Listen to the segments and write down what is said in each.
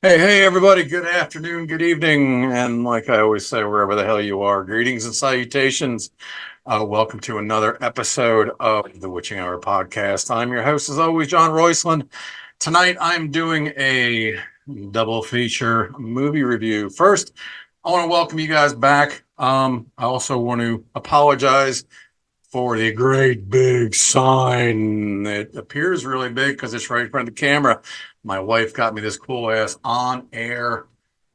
Hey, everybody. Good afternoon, good evening, and like I always say, wherever the hell you are, greetings and salutations. Welcome to another episode of the Witching Hour podcast. I'm your host, as always, John Roysland. Tonight, I'm doing a double feature movie review. First, I want to welcome you guys back. I also want to apologize for the great big sign. It appears really big because it's right in front of the camera. My wife got me this cool ass on air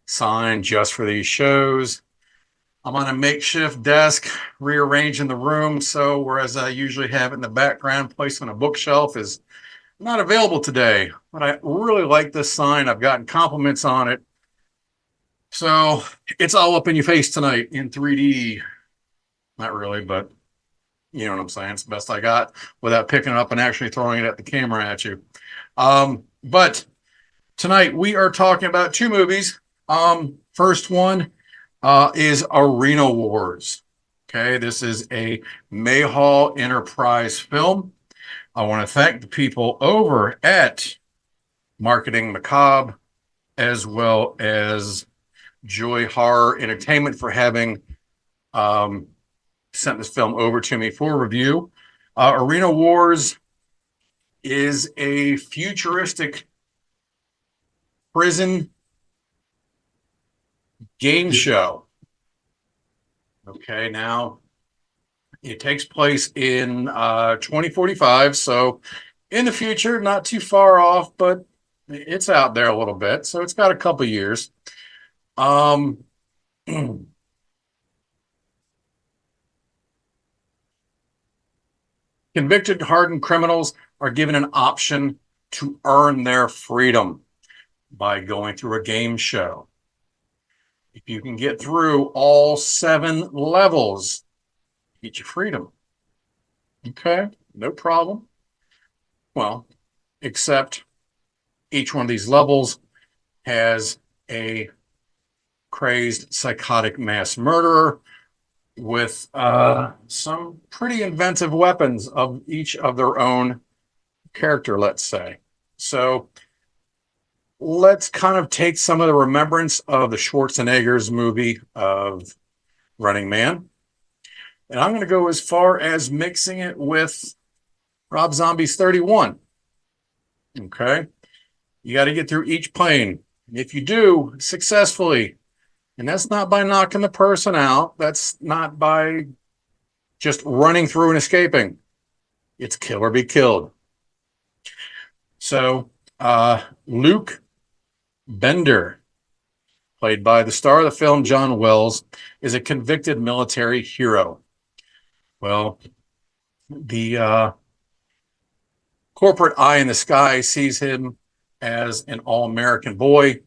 sign just for these shows. I'm on a makeshift desk rearranging the room. So, whereas I usually have it in the background, placed on a bookshelf, is not available today. But I really like this sign. I've gotten compliments on it. So, it's all up in your face tonight in 3D. Not really, but you know what I'm saying? It's the best I got without picking it up and actually throwing it at the camera at you. But tonight we are talking about two movies. First one is Arena Wars. Okay, this is a Mayhall Enterprise film. I want to thank the people over at Marketing Macabre as well as Joy Horror Entertainment for having sent this film over to me for review. Arena Wars is a futuristic prison game show. Okay, now it takes place in 2045, so in the future, not too far off, but it's out there a little bit, so it's got a couple years. Convicted hardened criminals are given an option to earn their freedom by going through a game show. If you can get through all 7 levels, you get your freedom. Okay, no problem. Well, except each one of these levels has a crazed psychotic mass murderer with some pretty inventive weapons of each of their own character, let's say. So let's kind of take some of the remembrance of the Schwarzenegger's movie of Running Man. And I'm going to go as far as mixing it with Rob Zombie's 31. Okay. You got to get through each plane. If you do successfully, and that's not by knocking the person out. That's not by just running through and escaping. It's kill or be killed. So Luke Bender, played by the star of the film, John Wells, is a convicted military hero. Well, the corporate eye in the sky sees him as an all-American boy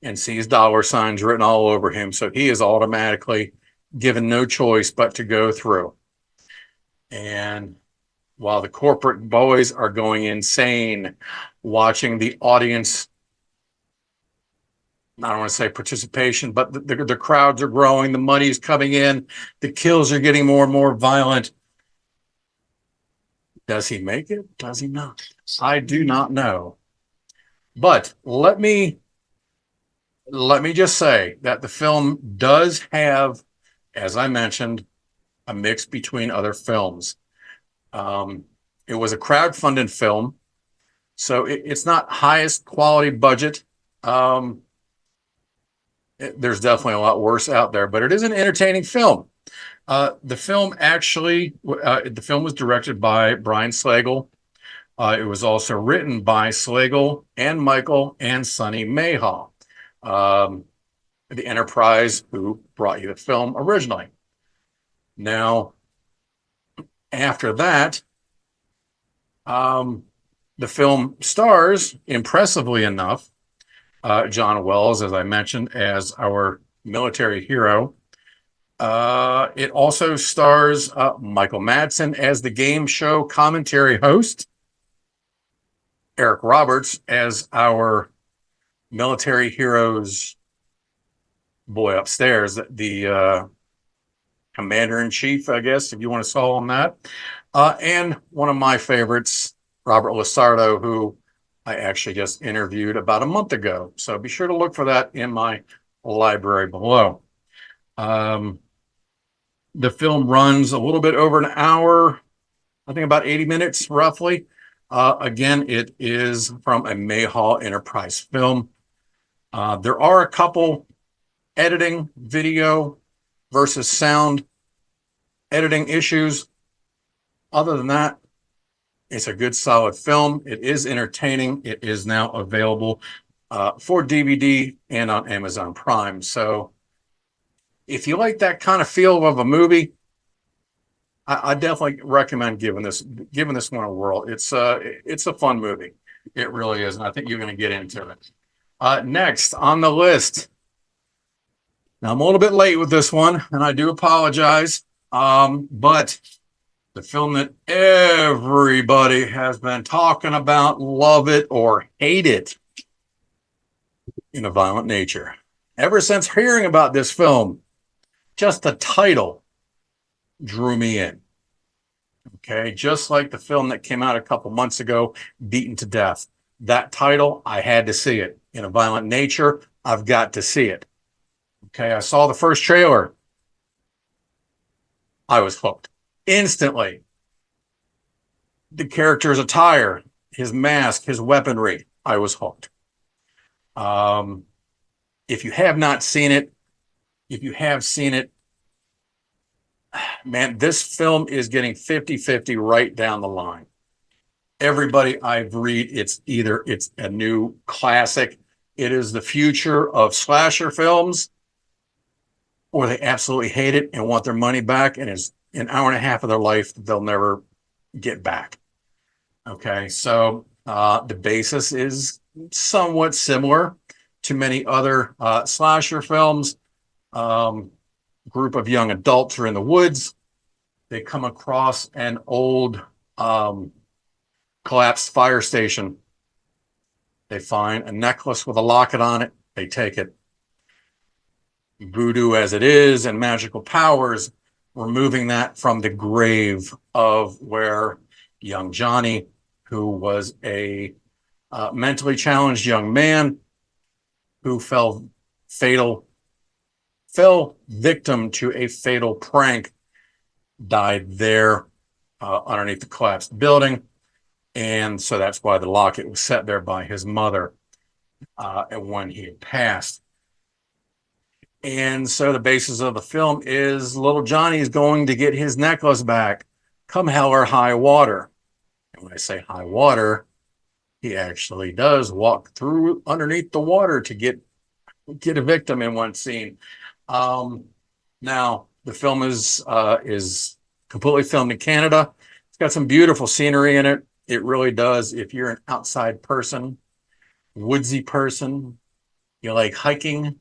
and sees dollar signs written all over him. So he is automatically given no choice but to go through. And while the corporate boys are going insane, watching the audience, I don't want to say participation, but the crowds are growing, the money is coming in, the kills are getting more and more violent. Does he make it? Does he not? I do not know. But let me just say that the film does have, as I mentioned, a mix between other films. It was a crowdfunded film, so it's not highest quality budget. There's definitely a lot worse out there, but it is an entertaining film. The film was directed by Brian Slagle. It was also written by Slagle and Michael and Sonny Mayhall, the Enterprise who brought you the film originally. Now, after that, the film stars, impressively enough, John Wells, as I mentioned, as our military hero. It also stars Michael Madsen as the game show commentary host, Eric Roberts as our military hero's boy upstairs, the commander-in-chief, I guess, if you want to call him that. And one of my favorites, Robert Lasardo, who I actually just interviewed about a month ago. So be sure to look for that in my library below. The film runs a little bit over an hour, I think about 80 minutes roughly. Again, it is from a Mayhaw Enterprise film. There are a couple editing, video versus sound editing issues. Other than that, it's a good, solid film. It is entertaining. It is now available for DVD and on Amazon Prime. So if you like that kind of feel of a movie, I definitely recommend giving this one a whirl. It's a fun movie. It really is, and I think you're going to get into it. Next on the list. Now I'm a little bit late with this one, and I do apologize. But the film that everybody has been talking about, love it or hate it, In a Violent Nature. Ever since hearing about this film, just the title drew me in. Okay, just like the film that came out a couple months ago, Beaten to Death. That title, I had to see it. In a Violent Nature, I've got to see it. Okay, I saw the first trailer. I was hooked instantly. The character's attire, his mask, his weaponry, I was hooked. If you have not seen it, if you have seen it, man, this film is getting 50-50 right down the line. Everybody I've read, it's a new classic, it is the future of slasher films, or they absolutely hate it and want their money back, and it's an hour and a half of their life that they'll never get back. Okay, so the basis is somewhat similar to many other slasher films. Group of young adults are in the woods. They come across an old collapsed fire station. They find a necklace with a locket on it. They take it. Voodoo as it is and magical powers, removing that from the grave of where young Johnny, who was a mentally challenged young man who fell victim to a fatal prank, died there underneath the collapsed building. And so that's why the locket was set there by his mother when he had passed. And so the basis of the film is little Johnny is going to get his necklace back, come hell or high water. And when I say high water, he actually does walk through underneath the water to get a victim in one scene. Now the film is completely filmed in Canada. It's got some beautiful scenery in it. It really does. If you're an outside person, woodsy person, you like hiking,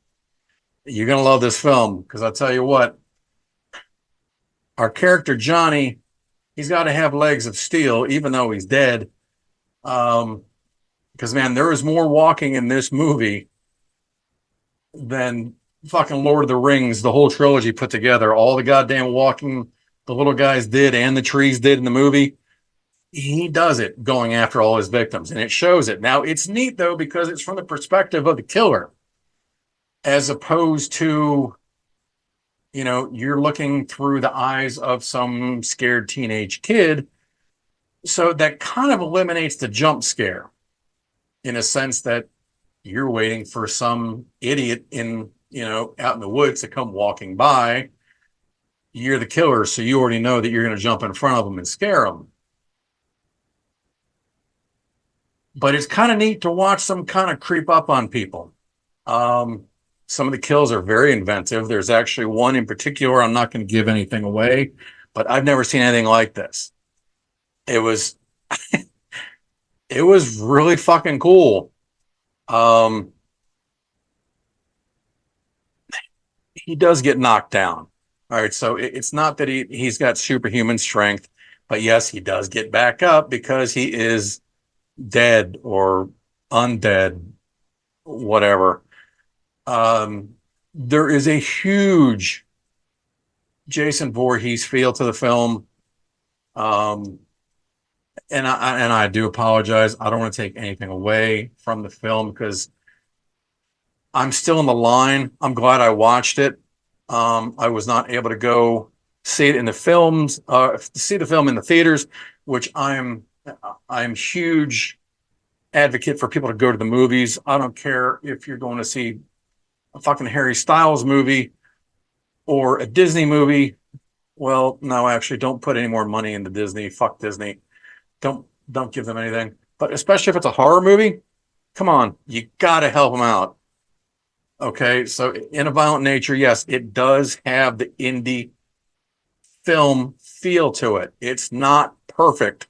you're going to love this film, because I'll tell you what, our character Johnny, he's got to have legs of steel, even though he's dead. Because, man, there is more walking in this movie than fucking Lord of the Rings, the whole trilogy put together. All the goddamn walking the little guys did and the trees did in the movie. He does it going after all his victims, and it shows it. Now, it's neat, though, because it's from the perspective of the killer, as opposed to, you know, you're looking through the eyes of some scared teenage kid. So that kind of eliminates the jump scare, in a sense that you're waiting for some idiot out in the woods to come walking by. You're the killer, so you already know that you're going to jump in front of them and scare them. But it's kind of neat to watch them kind of creep up on people. Some of the kills are very inventive. There's actually one in particular, I'm not going to give anything away, but I've never seen anything like this. It was it was really fucking cool. He does get knocked down. All right, so it's not that he's got superhuman strength, but yes, he does get back up because he is dead or undead, whatever. There is a huge Jason Voorhees feel to the film. And I do apologize. I don't want to take anything away from the film because I'm still in the line. I'm glad I watched it. I was not able to go see it in the films, see the film in the theaters, which I'm huge advocate for people to go to the movies. I don't care if you're going to see a fucking Harry Styles movie or a Disney movie. Well, no, actually, don't put any more money into Disney. Fuck Disney. Don't give them anything. But especially if it's a horror movie, come on, you gotta help them out. Okay, so in a violent nature, yes, it does have the indie film feel to it. It's not perfect.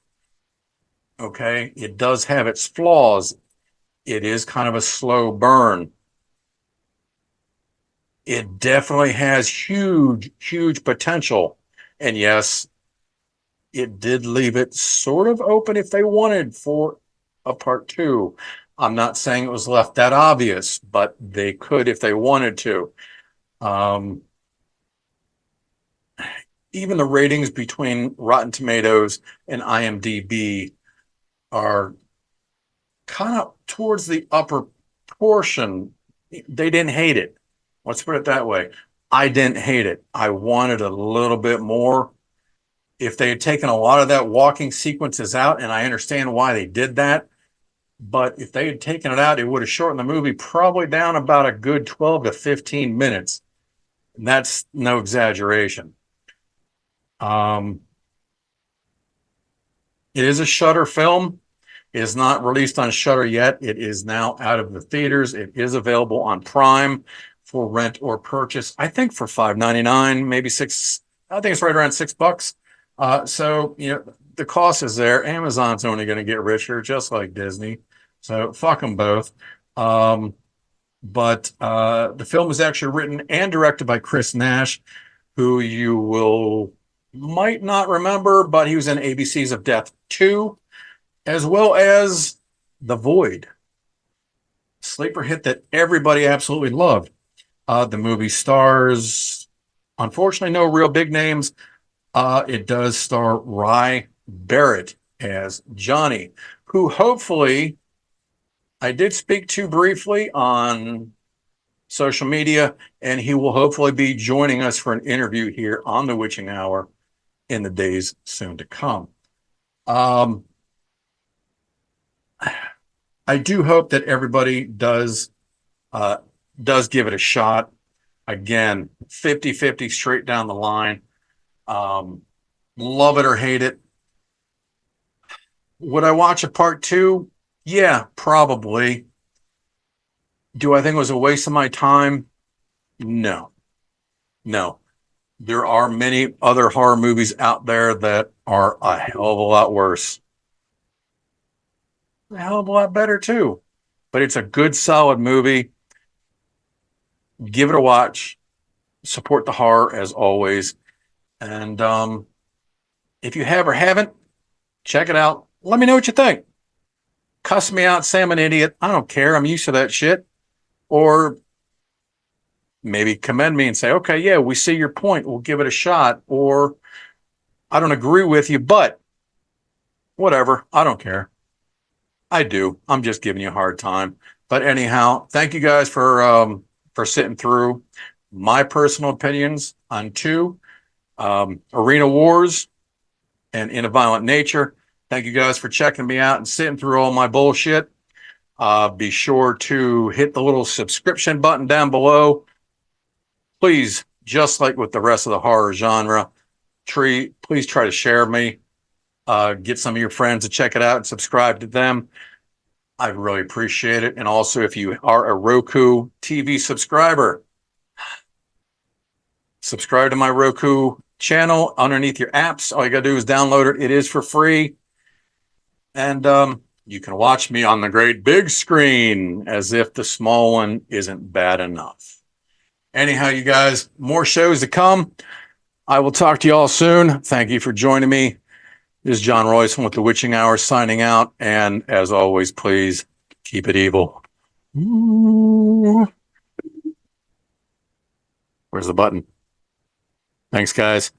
Okay, it does have its flaws. It is kind of a slow burn. It definitely has huge potential. And yes, it did leave it sort of open if they wanted for a part two. I'm not saying it was left that obvious, but they could if they wanted to. Um, Even the ratings between Rotten Tomatoes and IMDb are kind of towards the upper portion. They didn't hate it. Let's put it that way. I didn't hate it. I wanted a little bit more. If they had taken a lot of that walking sequences out, and I understand why they did that, but if they had taken it out, it would have shortened the movie probably down about a good 12 to 15 minutes. And that's no exaggeration. Um, it is a Shudder film. It is not released on Shudder yet. It is now out of the theaters. It is available on Prime for rent or purchase. I think for $5.99, maybe six. I think it's right around $6. So the cost is there. Amazon's only going to get richer, just like Disney. So fuck them both. But the film was actually written and directed by Chris Nash, who you might not remember, but he was in ABCs of Death 2, as well as The Void, sleeper hit that everybody absolutely loved. The movie stars, unfortunately, no real big names. It does star Rye Barrett as Johnny, who hopefully I did speak to briefly on social media, and he will hopefully be joining us for an interview here on the Witching Hour in the days soon to come. I do hope that everybody does give it a shot. Again, 50-50 straight down the line. Love it or hate it. Would I watch a part two? Yeah, probably. Do I think it was a waste of my time? No. There are many other horror movies out there that are a hell of a lot worse. A hell of a lot better too. But it's a good, solid movie. Give it a watch. Support the horror as always. And if you have or haven't, check it out. Let me know what you think. Cuss me out, say I'm an idiot. I don't care. I'm used to that shit. Or maybe commend me and say, okay, yeah, we see your point. We'll give it a shot. Or I don't agree with you, but whatever. I don't care. I do. I'm just giving you a hard time. But anyhow, thank you guys for sitting through my personal opinions on two, Arena Wars and In a Violent Nature. Thank you guys for checking me out and sitting through all my bullshit. Be sure to hit the little subscription button down below. Please, just like with the rest of the horror genre, please try to share me. Get some of your friends to check it out and subscribe to them. I'd really appreciate it. And also, if you are a Roku TV subscriber, subscribe to my Roku channel underneath your apps. All you got to do is download it. It is for free. And you can watch me on the great big screen as if the small one isn't bad enough. Anyhow, you guys, more shows to come. I will talk to you all soon. Thank you for joining me. This is John Royson with the Witching Hour signing out. And as always, please keep it evil. Ooh. Where's the button? Thanks, guys.